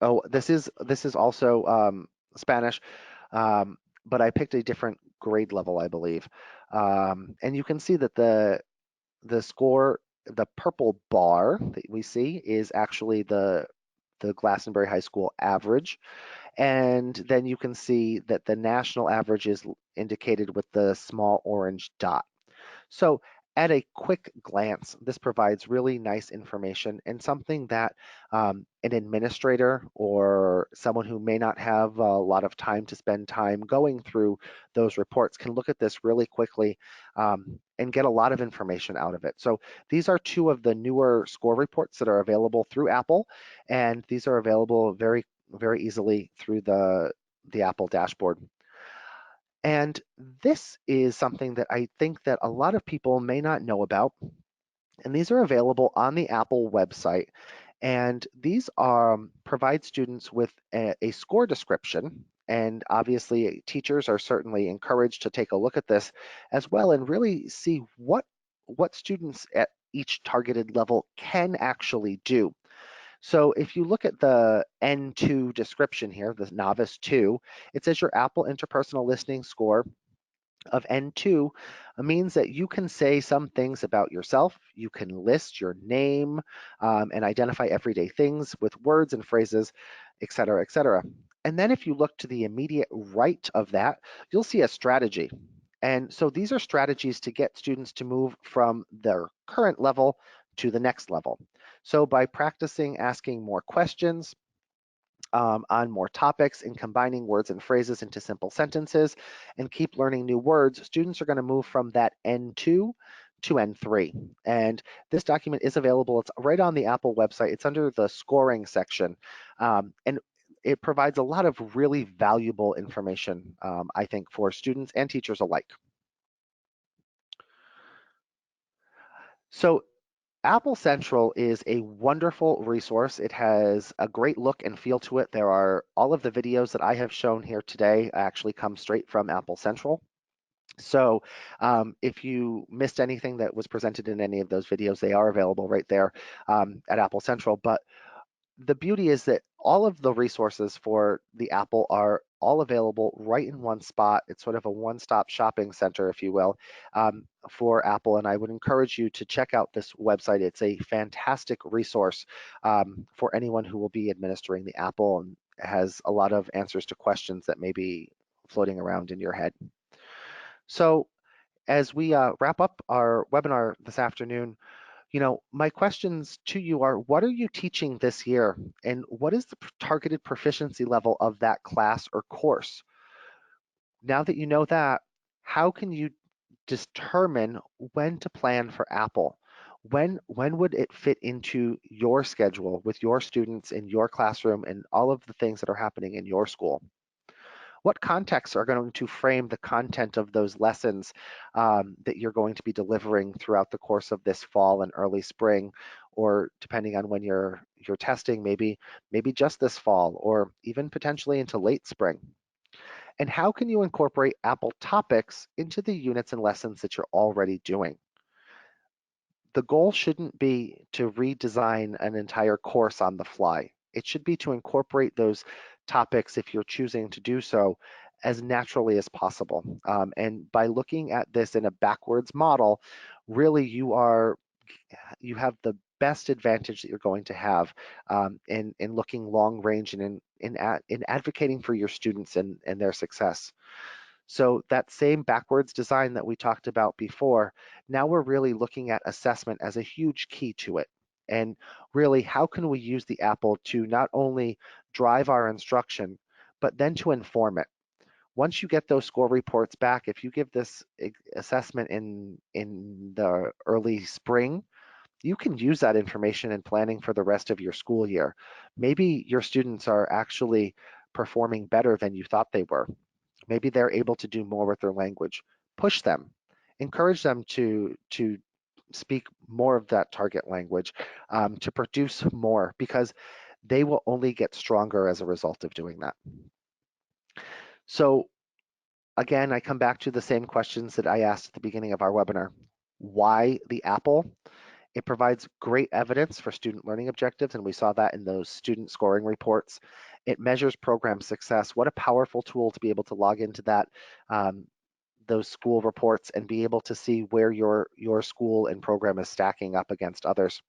oh, this is also Spanish, but I picked a different grade level, I believe. And you can see that the score, the purple bar that we see is actually the Glastonbury High School average. And then you can see that the national average is indicated with the small orange dot. So at a quick glance, this provides really nice information and something that an administrator or someone who may not have a lot of time to spend time going through those reports can look at this really quickly and get a lot of information out of it. So these are two of the newer score reports that are available through Apple, and these are available very, very easily through the Apple dashboard. And this is something that I think that a lot of people may not know about. And these are available on the Apple website. And these provide students with a score description And obviously, teachers are certainly encouraged to take a look at this as well and really see what students at each targeted level can actually do. So if you look at the N2 description here, the Novice 2, it says your Apple interpersonal listening score of N2 means that you can say some things about yourself. You can list your name and identify everyday things with words and phrases, et cetera, et cetera. And then if you look to the immediate right of that, you'll see a strategy. And so these are strategies to get students to move from their current level to the next level. So by practicing asking more questions, on more topics and combining words and phrases into simple sentences and keep learning new words, students are going to move from that N2 to N3. And this document is available. It's right on the Apple website. It's under the scoring section. And it provides a lot of really valuable information, I think, for students and teachers alike. So Apple Central is a wonderful resource. It has a great look and feel to it. There are all of the videos that I have shown here today actually come straight from Apple Central. So if you missed anything that was presented in any of those videos, they are available right there at Apple Central. But the beauty is that all of the resources for the Apple are all available right in one spot. It's sort of a one-stop shopping center, if you will, for Apple. And I would encourage you to check out this website. It's a fantastic resource for anyone who will be administering the Apple and has a lot of answers to questions that may be floating around in your head. So as we wrap up our webinar this afternoon, my questions to you are, what are you teaching this year? And what is the targeted proficiency level of that class or course? Now that you know that, how can you determine when to plan for Apple? When would it fit into your schedule with your students in your classroom and all of the things that are happening in your school? What contexts are going to frame the content of those lessons that you're going to be delivering throughout the course of this fall and early spring, or depending on when you're testing, maybe just this fall, or even potentially into late spring? And how can you incorporate Apple topics into the units and lessons that you're already doing? The goal shouldn't be to redesign an entire course on the fly. It should be to incorporate those topics, if you're choosing to do so, as naturally as possible. And by looking at this in a backwards model, really you have the best advantage that you're going to have in looking long range and in advocating for your students and their success. So that same backwards design that we talked about before, now we're really looking at assessment as a huge key to it. And really, how can we use the Apple to not only drive our instruction, but then to inform it? Once you get those score reports back, if you give this assessment in the early spring, you can use that information in planning for the rest of your school year. Maybe your students are actually performing better than you thought they were. Maybe they're able to do more with their language. Push them, encourage them to speak more of that target language, to produce more, because they will only get stronger as a result of doing that. So again, I come back to the same questions that I asked at the beginning of our webinar. Why the Apple? It provides great evidence for student learning objectives, and we saw that in those student scoring reports. It measures program success. What a powerful tool to be able to log into that, those school reports, and be able to see where your school and program is stacking up against others.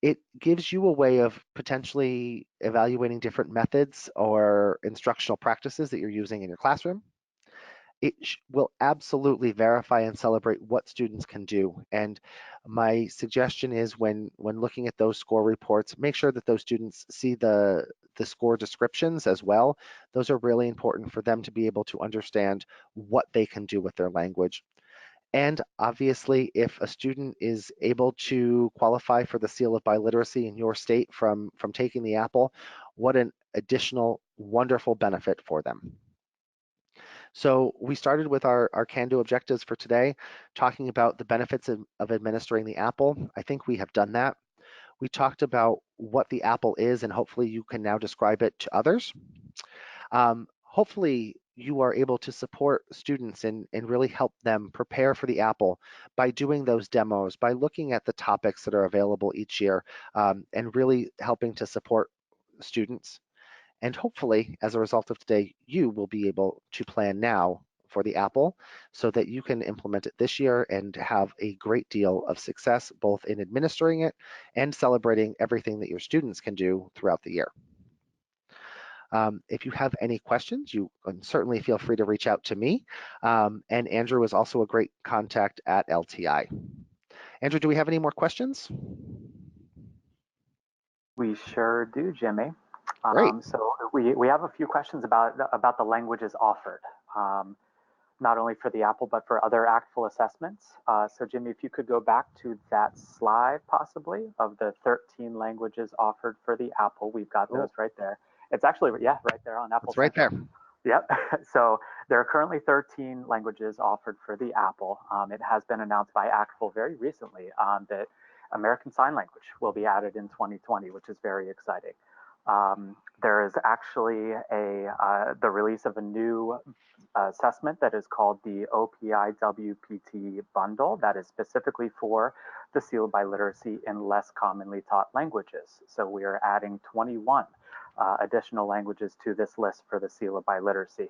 It gives you a way of potentially evaluating different methods or instructional practices that you're using in your classroom. It will absolutely verify and celebrate what students can do. And my suggestion is when looking at those score reports, make sure that those students see the score descriptions as well. Those are really important for them to be able to understand what they can do with their language. And obviously, if a student is able to qualify for the seal of biliteracy in your state from taking the Apple, what an additional wonderful benefit for them. So we started with our can-do objectives for today, talking about the benefits of administering the Apple. I think we have done that. We talked about what the Apple is, and hopefully you can now describe it to others. Hopefully you are able to support students and really help them prepare for the Apple by doing those demos, by looking at the topics that are available each year, and really helping to support students. And hopefully, as a result of today, you will be able to plan now for the Apple so that you can implement it this year and have a great deal of success both in administering it and celebrating everything that your students can do throughout the year. If you have any questions, you can certainly feel free to reach out to me. And Andrew is also a great contact at LTI. Andrew, do we have any more questions? We sure do, Jimmy. Great. So we have a few questions about the languages offered, not only for the Apple, but for other ACTFL assessments. So Jimmy, if you could go back to that slide possibly of the 13 languages offered for the Apple, we've got those right there. It's actually, yeah, right there on Apple It's right Central. there. Yep. So there are currently 13 languages offered for the Apple. It has been announced by ACTFL very recently that American Sign Language will be added in 2020, which is very exciting. There is actually the release of a new assessment that is called the OPI WPT bundle that is specifically for the sealed by literacy in less commonly taught languages. So we are adding 21 additional languages to this list for the seal of biliteracy.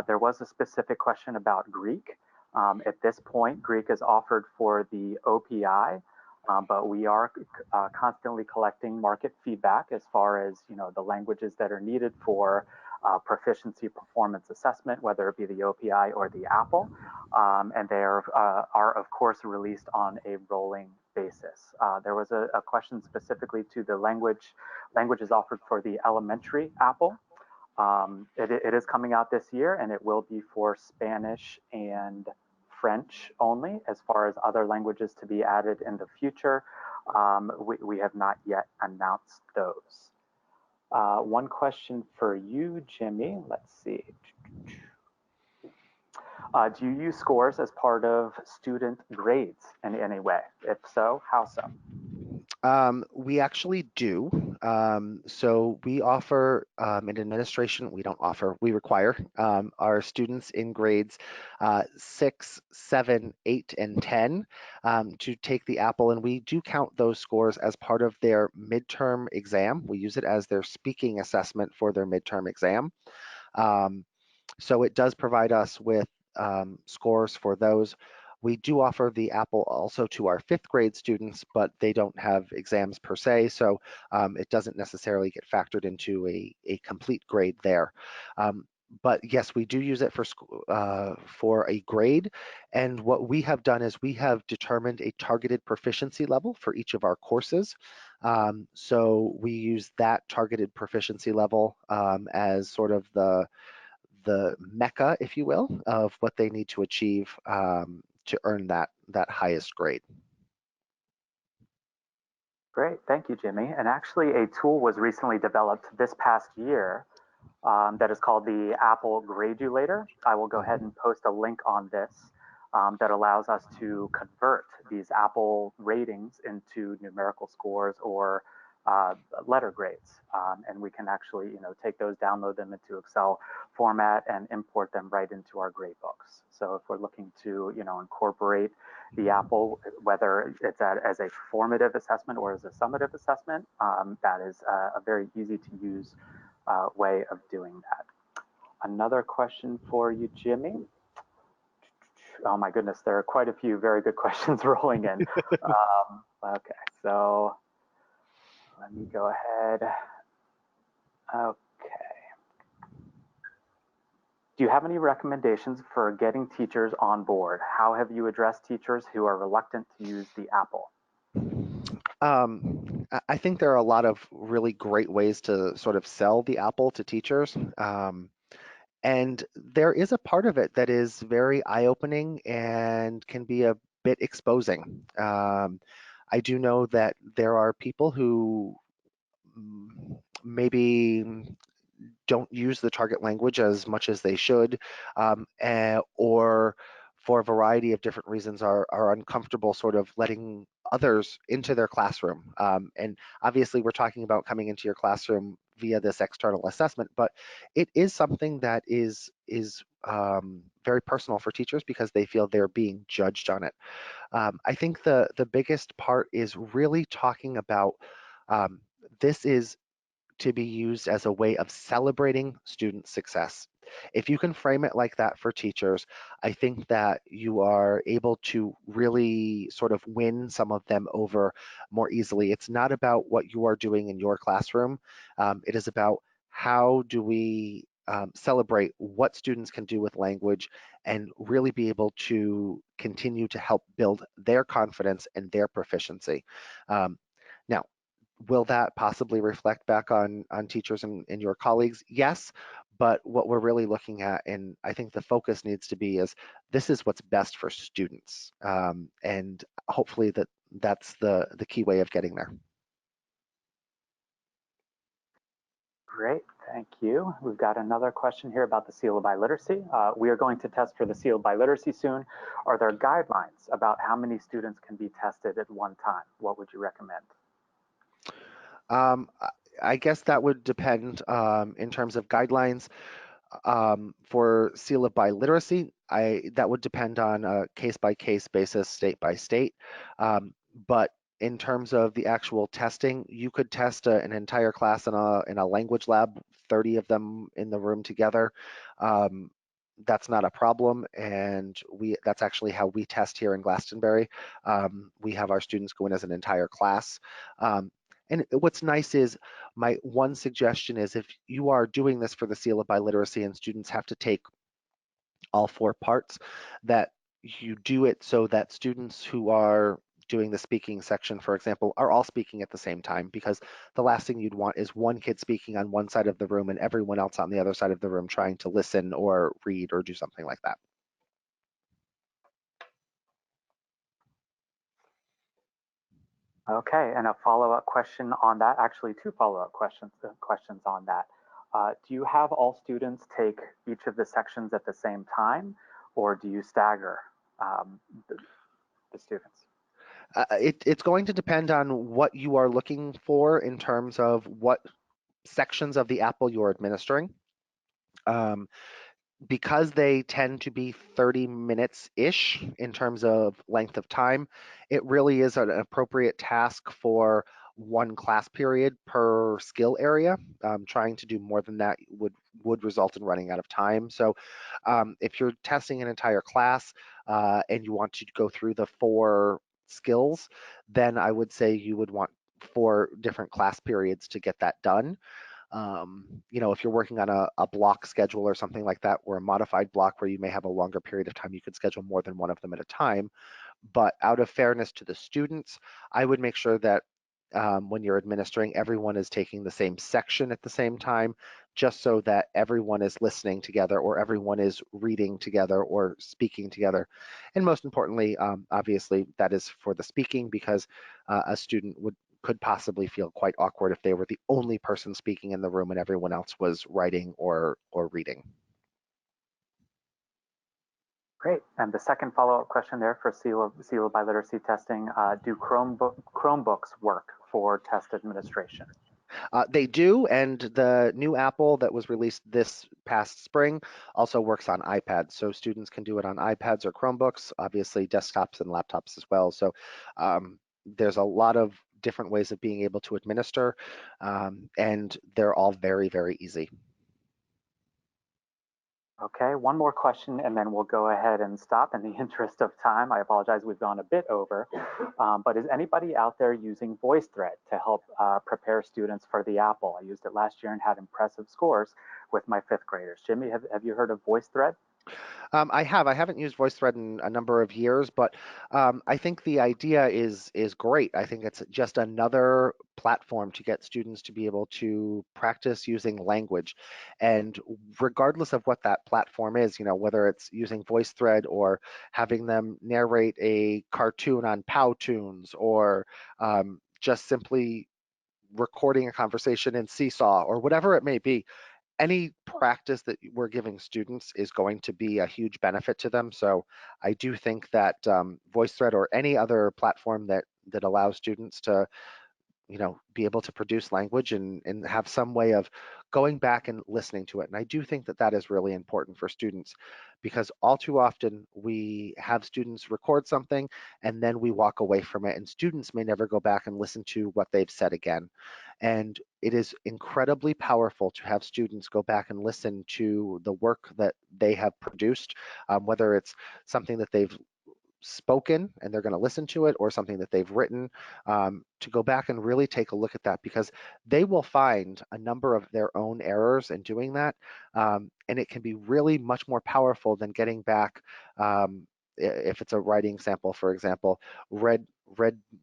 There was a specific question about Greek. At this point, Greek is offered for the OPI, but we are constantly collecting market feedback as far as the languages that are needed for proficiency performance assessment, whether it be the OPI or the Apple, and they are of course released on a rolling basis. There was a question specifically to the languages offered for the elementary Apple. It is coming out this year, and it will be for Spanish and French only. As far as other languages to be added in the future, we have not yet announced those. One question for you, Jimmy. Let's see. Do you use scores as part of student grades in any way? If so, how so? We actually do. So we offer in administration, we don't offer, we require our students in grades 6, 7, 8, and 10 to take the Apple, and we do count those scores as part of their midterm exam. We use it as their speaking assessment for their midterm exam. So it does provide us with scores for those. We do offer the Apple also to our 5th grade students, but they don't have exams per se, so it doesn't necessarily get factored into a complete grade there. But yes, we do use it for a grade. And what we have done is we have determined a targeted proficiency level for each of our courses. So we use that targeted proficiency level as sort of the mecca, if you will, of what they need to achieve to earn that highest grade. Great, thank you, Jimmy. And actually, a tool was recently developed this past year that is called the Apple Gradulator. I will go ahead and post a link on this that allows us to convert these Apple ratings into numerical scores or letter grades. And we can actually, take those, download them into Excel format and import them right into our grade books. So if we're looking to, incorporate the Apple, whether it's as a formative assessment or as a summative assessment, that is a very easy to use way of doing that. Another question for you, Jimmy. Oh my goodness, there are quite a few very good questions rolling in. Okay, so let me go ahead. Okay. Do you have any recommendations for getting teachers on board? How have you addressed teachers who are reluctant to use the Apple? I think there are a lot of really great ways to sort of sell the Apple to teachers. And there is a part of it that is very eye-opening and can be a bit exposing. I do know that there are people who maybe don't use the target language as much as they should, or for a variety of different reasons are uncomfortable sort of letting others into their classroom. And obviously we're talking about coming into your classroom via this external assessment, but it is something that is very personal for teachers because they feel they're being judged on it. I think the biggest part is really talking about um, this is to be used as a way of celebrating student success. If you can frame it like that for teachers, I think that you are able to really sort of win some of them over more easily. It's not about what you are doing in your classroom. It is about how do we celebrate what students can do with language and really be able to continue to help build their confidence and their proficiency. Um, Now, will that possibly reflect back on teachers and your colleagues? Yes, but what we're really looking at, and I think the focus needs to be, is this is what's best for students, and hopefully that's the key way of getting there. Great, thank you. We've got another question here about the seal of biliteracy. We are going to test for the seal of biliteracy soon. Are there guidelines about how many students can be tested at one time? What would you recommend? Um, I guess that would depend in terms of guidelines. For seal of biliteracy, that would depend on a case-by-case basis, state by state. But in terms of the actual testing, you could test an entire class in a language lab, 30 of them in the room together. Um, that's not a problem, and that's actually how we test here in Glastonbury. We have our students go in as an entire class. Um, and what's nice is my one suggestion is if you are doing this for the seal of biliteracy and students have to take all four parts, that you do it so that students who are doing the speaking section, for example, are all speaking at the same time, because the last thing you'd want is one kid speaking on one side of the room and everyone else on the other side of the room trying to listen or read or do something like that. Okay, and a follow-up question on that, actually two follow-up questions on that. Do you have all students take each of the sections at the same time, or do you stagger um, the, the students? It's going to depend on what you are looking for in terms of what sections of the apple you're administering. Um, because they tend to be 30 minutes ish in terms of length of time, it really is an appropriate task for one class period per skill area. Trying to do more than that would result in running out of time. So if you're testing an entire class and you want to go through the four skills, then I would say you would want four different class periods to get that done. If you're working on a block schedule or something like that, or a modified block where you may have a longer period of time, you could schedule more than one of them at a time. But out of fairness to the students, I would make sure that when you're administering, everyone is taking the same section at the same time, just so that everyone is listening together or everyone is reading together or speaking together. And most importantly, obviously, that is for the speaking, because a student could possibly feel quite awkward if they were the only person speaking in the room and everyone else was writing or reading. Great. And the second follow-up question there for seal of biliteracy testing, do Chromebooks work for test administration? They do, and the new Apple that was released this past spring also works on iPads. So students can do it on iPads or Chromebooks, obviously desktops and laptops as well. So there's a lot of different ways of being able to administer, and they're all very, very easy. Okay, one more question and then we'll go ahead and stop in the interest of time. I apologize, we've gone a bit over. But is anybody out there using VoiceThread to help prepare students for the Apple? I used it last year and had impressive scores with my fifth graders. Jimmy, have you heard of VoiceThread? I have. I haven't used VoiceThread in a number of years, but I think the idea is great. I think it's just another platform to get students to be able to practice using language. And regardless of what that platform is, whether it's using VoiceThread or having them narrate a cartoon on Powtoons, or just simply recording a conversation in Seesaw, or whatever it may be, any practice that we're giving students is going to be a huge benefit to them. So I do think that VoiceThread or any other platform that allows students to be able to produce language and have some way of going back and listening to it. And I do think that that is really important for students, because all too often we have students record something and then we walk away from it, and students may never go back and listen to what they've said again. And it is incredibly powerful to have students go back and listen to the work that they have produced, whether it's something that they've spoken and they're going to listen to it, or something that they've written, to go back and really take a look at that, because they will find a number of their own errors in doing that, and it can be really much more powerful than getting back, if it's a writing sample, for example, red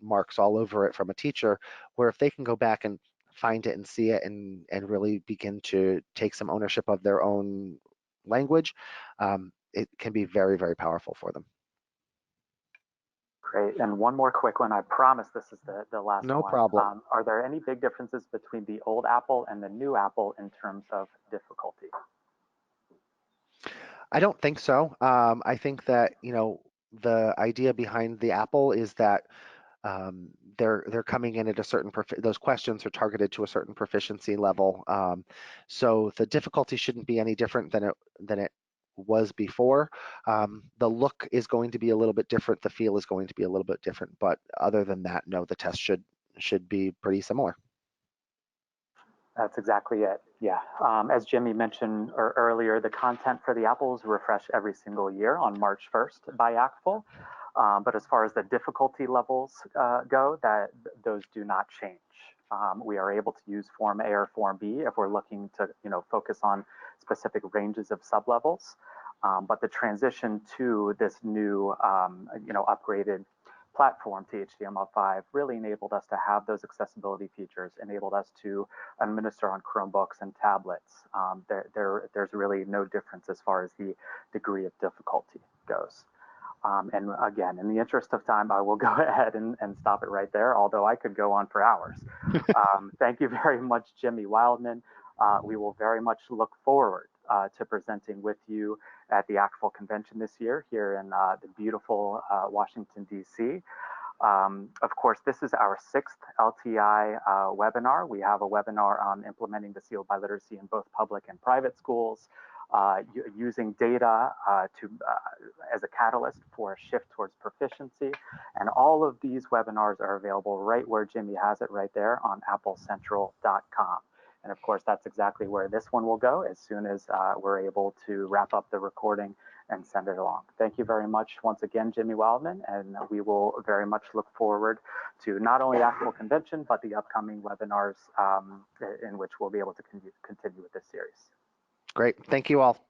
marks all over it from a teacher, where if they can go back and find it and see it and really begin to take some ownership of their own language, it can be very, very powerful for them. Great. And one more quick one. I promise this is the last No one. problem. Are there any big differences between the old Apple and the new Apple in terms of difficulty? I don't think so. I think that, the idea behind the Apple is that, they're coming in at a certain those questions are targeted to a certain proficiency level. So the difficulty shouldn't be any different than it was before. The look is going to be a little bit different. The feel is going to be a little bit different. But other than that, no, the test should be pretty similar. That's exactly it. Yeah. As Jimmy mentioned earlier, the content for the apples refresh every single year on March 1st by AAPPL. But as far as the difficulty levels go, those do not change. We are able to use Form A or Form B if we're looking to, focus on specific ranges of sublevels. But the transition to this new, upgraded platform to HTML5 really enabled us to have those accessibility features, enabled us to administer on Chromebooks and tablets. There's really no difference as far as the degree of difficulty goes. And again, in the interest of time, I will go ahead and stop it right there, although I could go on for hours. Thank you very much, Jimmy Wildman. We will very much look forward to presenting with you at the AAPPL convention this year here in the beautiful Washington, D.C. Of course, this is our 6th LTI webinar. We have a webinar on implementing the sealed by literacy in both public and private schools, using data as a catalyst for a shift towards proficiency. And all of these webinars are available right where Jimmy has it right there on applecentral.com. And of course, that's exactly where this one will go as soon as we're able to wrap up the recording and send it along. Thank you very much once again, Jimmy Wildman, and we will very much look forward to not only the AAPPL convention, but the upcoming webinars in which we'll be able to continue with this series. Great. Thank you all.